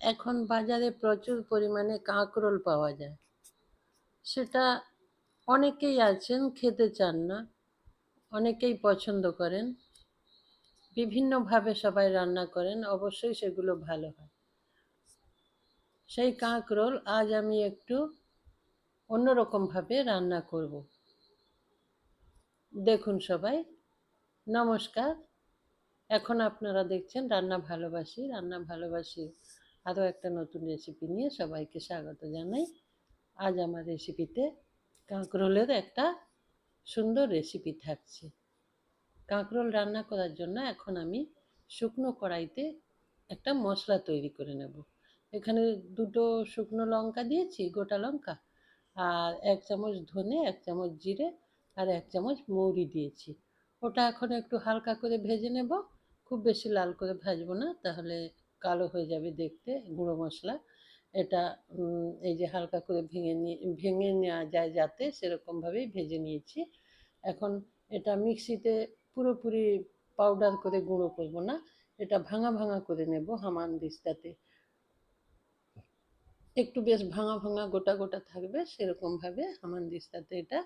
এখন বাজারে প্রচুর পরিমাণে কাঁকরোল পাওয়া যায়। সেটা অনেকেই আছেন খেতে চান না, অনেকেই পছন্দ করেন। বিভিন্নভাবে সবাই রান্না করেন, অবশ্যই সেগুলো ভালো হয়। সেই কাঁকরোল আজ আমি একটু অন্যরকমভাবে রান্না করব। দেখুন সবাই, নমস্কার। এখন আপনারা দেখছেন রান্না ভালোবাসি আরও একটা নতুন রেসিপি নিয়ে সবাইকে স্বাগত জানাই। আজ আমার রেসিপিতে কাঁকরোলের একটা সুন্দর রেসিপি থাকছে। কাঁকরোল রান্না করার জন্য এখন আমি শুকনো কড়াইতে একটা মশলা তৈরি করে নেব। এখানে দুটো শুকনো লঙ্কা দিয়েছি, গোটা লঙ্কা, আর 1 চামচ ধনে, 1 চামচ জিরে, আর 1 চামচ মৌরি দিয়েছি। ওটা এখন একটু হালকা করে ভেজে নেব। খুব বেশি লাল করে ভাজবো না, তাহলে কালো হয়ে যাবে দেখতে গুঁড়ো মশলা। এটা এই যে হালকা করে ভেঙে নেওয়া যায় যাতে, সেরকমভাবেই ভেজে নিয়েছি। এখন এটা মিক্সিতে পুরোপুরি পাউডার করে গুঁড়ো করব না, এটা ভাঙা ভাঙা করে নেব হামানদিস্তাতে। একটু বেশ ভাঙা ভাঙা গোটা গোটা থাকবে, সেরকমভাবে হামানদিস্তাতে এটা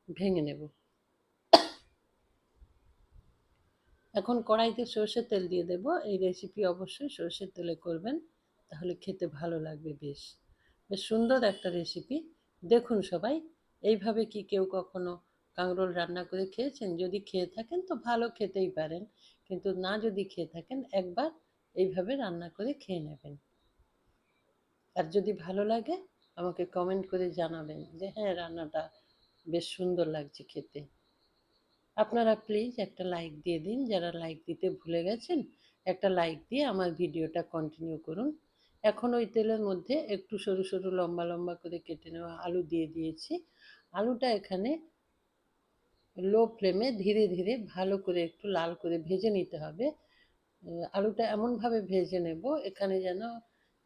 ভেঙে নেব। এখন কড়াইতে সর্ষের তেল দিয়ে দেব। এই রেসিপি অবশ্যই সর্ষের তেলে করবেন, তাহলে খেতে ভালো লাগবে। বেশ বেশ সুন্দর একটা রেসিপি। দেখুন সবাই, এইভাবে কি কেউ কখনো কাঁকরোল রান্না করে খেয়েছেন? যদি খেয়ে থাকেন তো ভালো, খেতেই পারেন। কিন্তু না যদি খেয়ে থাকেন, একবার এইভাবে রান্না করে খেয়ে নেবেন। আর যদি ভালো লাগে আমাকে কমেন্ট করে জানাবেন যে হ্যাঁ, রান্নাটা বেশ সুন্দর লাগছে খেতে। আপনারা প্লিজ একটা লাইক দিয়ে দিন, যারা লাইক দিতে ভুলে গেছেন একটা লাইক দিয়ে আমার ভিডিওটা কন্টিনিউ করুন। এখন ওই তেলের মধ্যে একটু সরু সরু লম্বা লম্বা করে কেটে নেওয়া আলু দিয়ে দিয়েছি। আলুটা এখানে লো ফ্লেমে ধীরে ধীরে ভালো করে একটু লাল করে ভেজে নিতে হবে। আলুটা এমনভাবে ভেজে নেব এখানে যেন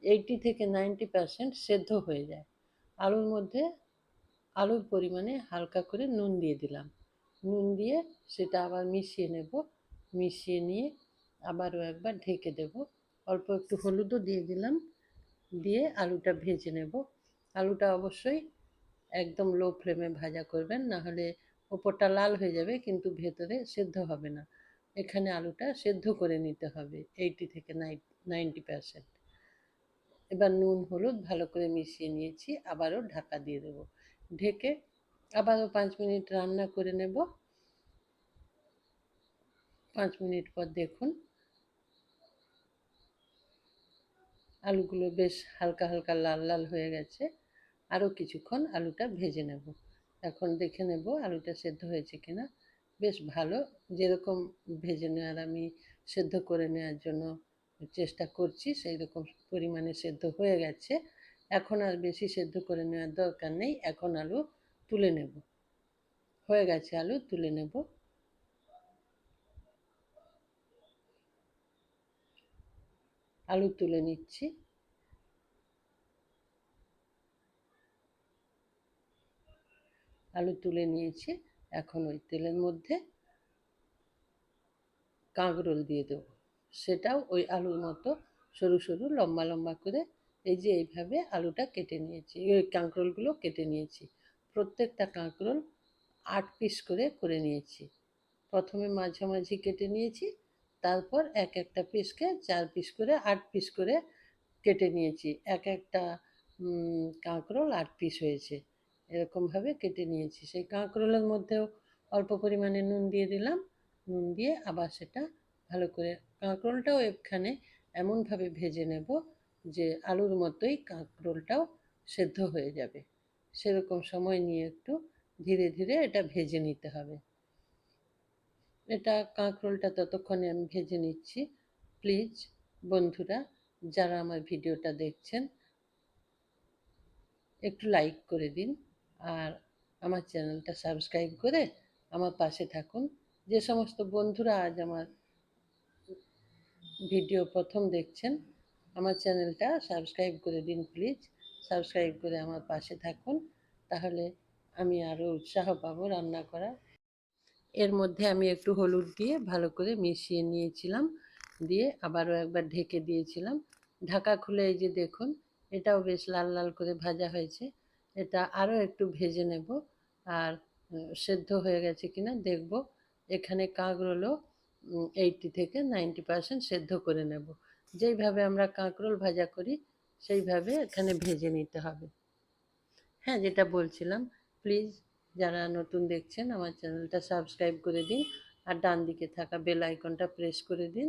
80 থেকে 90% সেদ্ধ হয়ে যায়। আলুর মধ্যে আলুর পরিমাণে হালকা করে নুন দিয়ে দিলাম। নুন দিয়ে সেটা আবার মিশিয়ে নেব। মিশিয়ে নিয়ে আবারও একবার ঢেকে দেব। অল্প একটু হলুদও দিয়ে দিলাম। দিয়ে আলুটা ভেজে নেব। আলুটা অবশ্যই একদম লো ফ্লেমে ভাজা করবেন, না হলে ওপরটা লাল হয়ে যাবে কিন্তু ভেতরে সেদ্ধ হবে না। এখানে আলুটা সেদ্ধ করে নিতে হবে 80 থেকে 90%। এবার নুন হলুদ ভালো করে মিশিয়ে নিয়েছি, আবারও ঢাকা দিয়ে দেব। ঢেকে আবারও 5 মিনিট রান্না করে নেব। 5 মিনিট পর দেখুন আলুগুলো বেশ হালকা হালকা লাল লাল হয়ে গেছে। আরও কিছুক্ষণ আলুটা ভেজে নেব। এখন দেখে নেব আলুটা সেদ্ধ হয়েছে কিনা। বেশ ভালো, যেরকম ভেজে নেওয়ার আমি সেদ্ধ করে নেওয়ার জন্য চেষ্টা করছি সেই রকম পরিমাণে সেদ্ধ হয়ে গেছে। এখন আর বেশি সেদ্ধ করে নেওয়ার দরকার নেই। এখন আলু তুলে নেব। হয়ে গেছে, আলু তুলে নেব। আলু তুলে নিচ্ছি। আলু তুলে নিয়েছি। এখন ওই তেলের মধ্যে কাঁকরোল দিয়ে দেবো। সেটাও ওই আলুর মতো সরু সরু লম্বা লম্বা করে এই যে এইভাবে আলুটা কেটে নিয়েছি, ওই কাঁকরোলগুলো কেটে নিয়েছি। প্রত্যেকটা কাঁকরোল 8 পিস করে করে নিয়েছি। প্রথমে মাঝামাঝি কেটে নিয়েছি, তারপর এক একটা পিসকে 4 পিস করে 8 পিস করে কেটে নিয়েছি। এক একটা কাঁকরোল 8 পিস হয়েছে, এরকমভাবে কেটে নিয়েছি। সেই কাঁকরোলের মধ্যেও অল্প পরিমাণে নুন দিয়ে দিলাম। নুন দিয়ে আবার সেটা ভালো করে কাঁকরোলটাও এখানে এমনভাবে ভেজে নেব যে আলুর মতোই কাঁকরোলটাও সেদ্ধ হয়ে যাবে। সেরকম সময় নিয়ে একটু ধীরে ধীরে এটা ভেজে নিতে হবে। এটা কাঁকরোলটা ততক্ষণে আমি ভেজে নিচ্ছি। প্লিজ বন্ধুরা, যারা আমার ভিডিওটা দেখছেন একটু লাইক করে দিন, আর আমার চ্যানেলটা সাবস্ক্রাইব করে আমার পাশে থাকুন। যে সমস্ত বন্ধুরা আজ আমার ভিডিও প্রথম দেখছেন, আমার চ্যানেলটা সাবস্ক্রাইব করে দিন প্লিজ। সাবস্ক্রাইব করে আমার পাশে থাকুন, তাহলে আমি আরও উৎসাহ পাবো রান্না করার। এর মধ্যে আমি একটু হলুদ দিয়ে ভালো করে মিশিয়ে নিয়েছিলাম, দিয়ে আবারও একবার ঢেকে দিয়েছিলাম। ঢাকা খুলে এই যে দেখুন, এটাও বেশ লাল লাল করে ভাজা হয়েছে। এটা আরও একটু ভেজে নেব। আর সেদ্ধ হয়ে গেছে কিনা দেখব। এখানে কাঁকরোলও 80 থেকে 90% সেদ্ধ করে নেব। যেইভাবে আমরা কাঁকরোল ভাজা করি সেইভাবে এখানে ভেজে নিতে হবে। হ্যাঁ, যেটা বলছিলাম, প্লিজ যারা নতুন দেখছেন আমার চ্যানেলটা সাবস্ক্রাইব করে দিন, আর ডান দিকে থাকা বেল আইকনটা প্রেস করে দিন।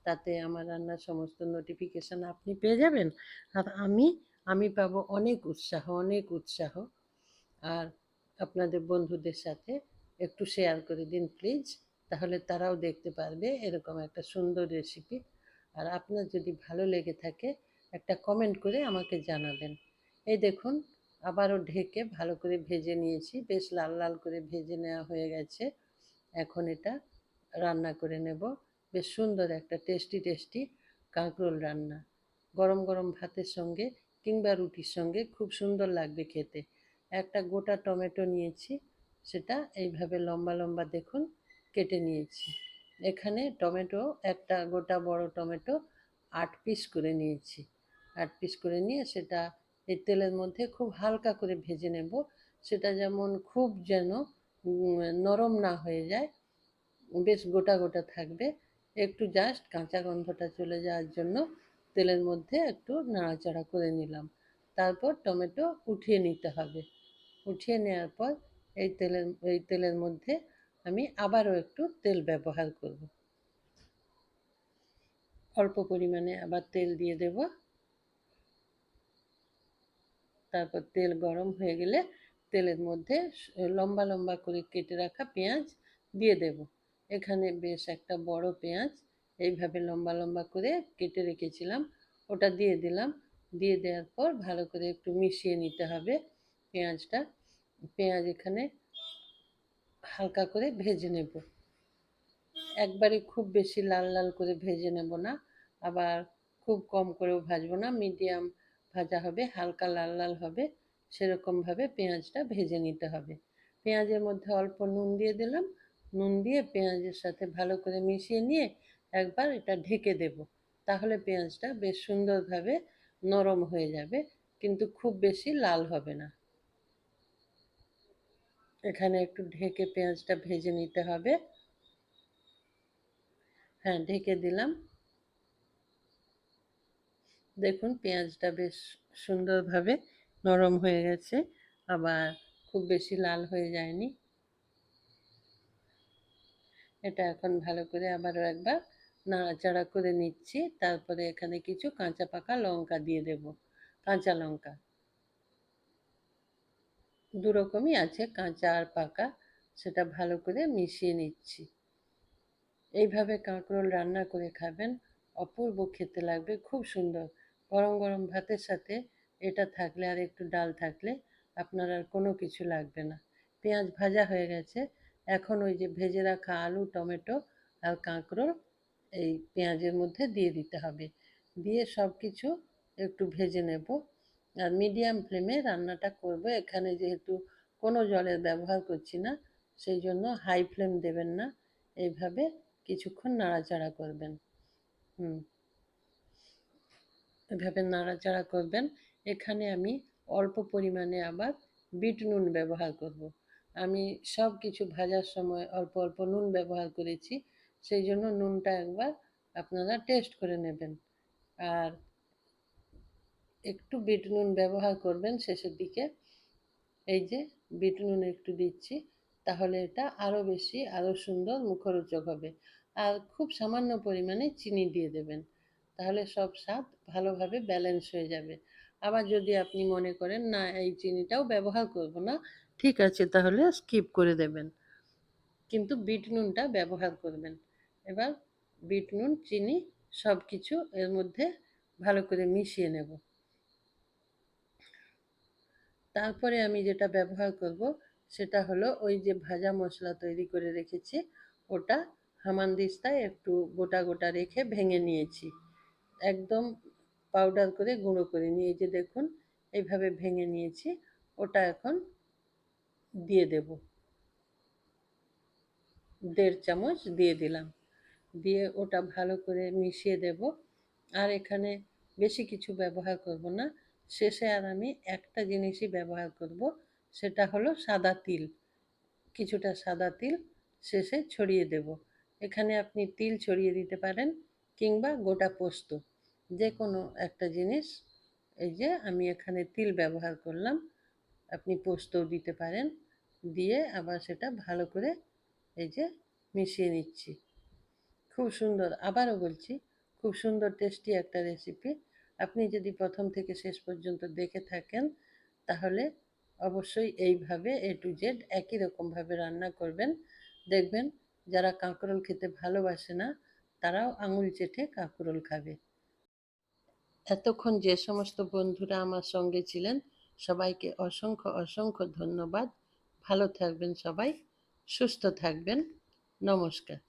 তাতে আমার রান্নার সমস্ত নোটিফিকেশান আপনি পেয়ে যাবেন। আর আমি পাবো অনেক উৎসাহ, অনেক উৎসাহ। আর আপনাদের বন্ধুদের সাথে একটু শেয়ার করে দিন প্লিজ, তাহলে তারাও দেখতে পারবে এরকম একটা সুন্দর রেসিপি। আর আপনার যদি ভালো লেগে থাকে একটা কমেন্ট করে আমাকে জানাবেন। এই দেখুন, আবারও ঢেকে ভালো করে ভেজে নিয়েছি, বেশ লাল লাল করে ভেজে নেওয়া হয়ে গেছে। এখন এটা রান্না করে নেব। বেশ সুন্দর একটা টেস্টি টেস্টি কাঁকরোল রান্না, গরম গরম ভাতের সঙ্গে কিংবা রুটির সঙ্গে খুব সুন্দর লাগবে খেতে। একটা গোটা টমেটো নিয়েছি, সেটা এইভাবে লম্বা লম্বা দেখুন কেটে নিয়েছি। এখানে টমেটো, একটা গোটা বড় টমেটো 8 পিস করে নিয়েছি। 8 পিস করে নিয়ে সেটা এই তেলের মধ্যে খুব হালকা করে ভেজে নেব। সেটা যেমন খুব যেন নরম না হয়ে যায়, বেশ গোটা গোটা থাকবে। একটু জাস্ট কাঁচা গন্ধটা চলে যাওয়ার জন্য তেলের মধ্যে একটু নাড়াচাড়া করে নিলাম। তারপর টমেটো উঠিয়ে নিতে হবে। উঠিয়ে নেওয়ার পর এই তেলের মধ্যে আমি আবারও একটু তেল ব্যবহার করব। অল্প পরিমাণে আবার তেল দিয়ে দেব। তারপর তেল গরম হয়ে গেলে তেলের মধ্যে লম্বা লম্বা করে কেটে রাখা পেঁয়াজ দিয়ে দেব। এখানে বেশ একটা বড় পেঁয়াজ এইভাবে লম্বা লম্বা করে কেটে রেখেছিলাম, ওটা দিয়ে দিলাম। দিয়ে দেওয়ার পর ভালো করে একটু মিশিয়ে নিতে হবে পেঁয়াজটা। পেঁয়াজ এখানে হালকা করে ভেজে নেব। একবারে খুব বেশি লাল লাল করে ভেজে নেব না, আবার খুব কম করেও ভাজবো না, মিডিয়াম ভাজা হবে, হালকা লাল লাল হবে, সেরকমভাবে পেঁয়াজটা ভেজে নিতে হবে। পেঁয়াজের মধ্যে অল্প নুন দিয়ে দিলাম। নুন দিয়ে পেঁয়াজের সাথে ভালো করে মিশিয়ে নিয়ে একবার এটা ঢেকে দেব। তাহলে পেঁয়াজটা বেশ সুন্দরভাবে নরম হয়ে যাবে, কিন্তু খুব বেশি লাল হবে না। এখানে একটু ঢেকে পেঁয়াজটা ভেজে নিতে হবে। হ্যাঁ, ঢেকে দিলাম। দেখুন পেঁয়াজটা বেশ সুন্দরভাবে নরম হয়ে গেছে, আবার খুব বেশি লাল হয়ে যায়নি। এটা এখন ভালো করে আবারও একবার নাড়াচাড়া করে নিচ্ছি। তারপরে এখানে কিছু কাঁচা পাকা লঙ্কা দিয়ে দেব। কাঁচা লঙ্কা দু রকমই আছে, কাঁচা আর পাকা, সেটা ভালো করে মিশিয়ে নিচ্ছি। এইভাবে কাঁকরোল রান্না করে খাবেন, অপূর্ব খেতে লাগবে, খুব সুন্দর। গরম গরম ভাতের সাথে এটা থাকলে আর একটু ডাল থাকলে আপনার আর কোনো কিছু লাগবে না। পেঁয়াজ ভাজা হয়ে গেছে। এখন ওই যে ভেজে রাখা আলু, টমেটো আর কাঁকরোল এই পেঁয়াজের মধ্যে দিয়ে দিতে হবে। দিয়ে সব কিছু একটু ভেজে নেব। আর মিডিয়াম ফ্লেমে রান্নাটা করব। এখানে যেহেতু কোনো জলের ব্যবহার করছি না, সেই জন্য হাই ফ্লেম দেবেন না। এইভাবে কিছুক্ষণ নাড়াচাড়া করবেন। হুম, এভাবে নাড়াচাড়া করবেন। এখানে আমি অল্প পরিমাণে আবার বিট নুন ব্যবহার করব। আমি সব কিছু ভাজার সময় অল্প অল্প নুন ব্যবহার করেছি, সেই জন্য নুনটা একবার আপনারা টেস্ট করে নেবেন। আর একটু বিট নুন ব্যবহার করবেন শেষের দিকে। এই যে বিট নুন একটু দিচ্ছি, তাহলে এটা আরও বেশি, আরও সুন্দর মুখরোচক হবে। আর খুব সামান্য পরিমাণে চিনি দিয়ে দেবেন, তাহলে সব স্বাদ ভালোভাবে ব্যালেন্স হয়ে যাবে। আবার যদি আপনি মনে করেন না এই চিনিটাও ব্যবহার করব না, ঠিক আছে, তাহলে স্কিপ করে দেবেন, কিন্তু বিট নুনটা ব্যবহার করবেন। এবার বিট নুন, চিনি সব কিছু এর মধ্যে ভালো করে মিশিয়ে নেব। তারপরে আমি যেটা ব্যবহার করব সেটা হলো ওই যে ভাজা মশলা তৈরি করে রেখেছি, ওটা হামানদিস্তায় একটু গোটা গোটা রেখে ভেঙে নিয়েছি। একদম পাউডার করে গুঁড়ো করে নিয়ে, এই যে দেখুন এইভাবে ভেঙে নিয়েছি। ওটা এখন দিয়ে দেব। 1.5 চামচ দিয়ে দিলাম। দিয়ে ওটা ভালো করে মিশিয়ে দেব। আর এখানে বেশি কিছু ব্যবহার করব না। শেষে আর আমি একটা জিনিসই ব্যবহার করব, সেটা হলো সাদা তিল। কিছুটা সাদা তিল শেষে ছড়িয়ে দেব। এখানে আপনি তিল ছড়িয়ে দিতে পারেন কিংবা গোটা পোস্ত, যে কোনো একটা জিনিস। এই যে আমি এখানে তিল ব্যবহার করলাম, আপনি পোস্তও দিতে পারেন। দিয়ে আবার সেটা ভালো করে এই যে মিশিয়ে নিচ্ছি। খুব সুন্দর, আবারও বলছি, খুব সুন্দর টেস্টি একটা রেসিপি। আপনি যদি প্রথম থেকে শেষ পর্যন্ত দেখে থাকেন তাহলে অবশ্যই এইভাবে A to Z একই রকমভাবে রান্না করবেন। দেখবেন যারা কাঁকরোল খেতে ভালোবাসে না তারাও আঙুল চেটে কাঁকরোল খাবে। এতক্ষণ যে সমস্ত বন্ধুরা আমার সঙ্গে ছিলেন সবাইকে অসংখ্য অসংখ্য ধন্যবাদ। ভালো থাকবেন সবাই, সুস্থ থাকবেন। নমস্কার।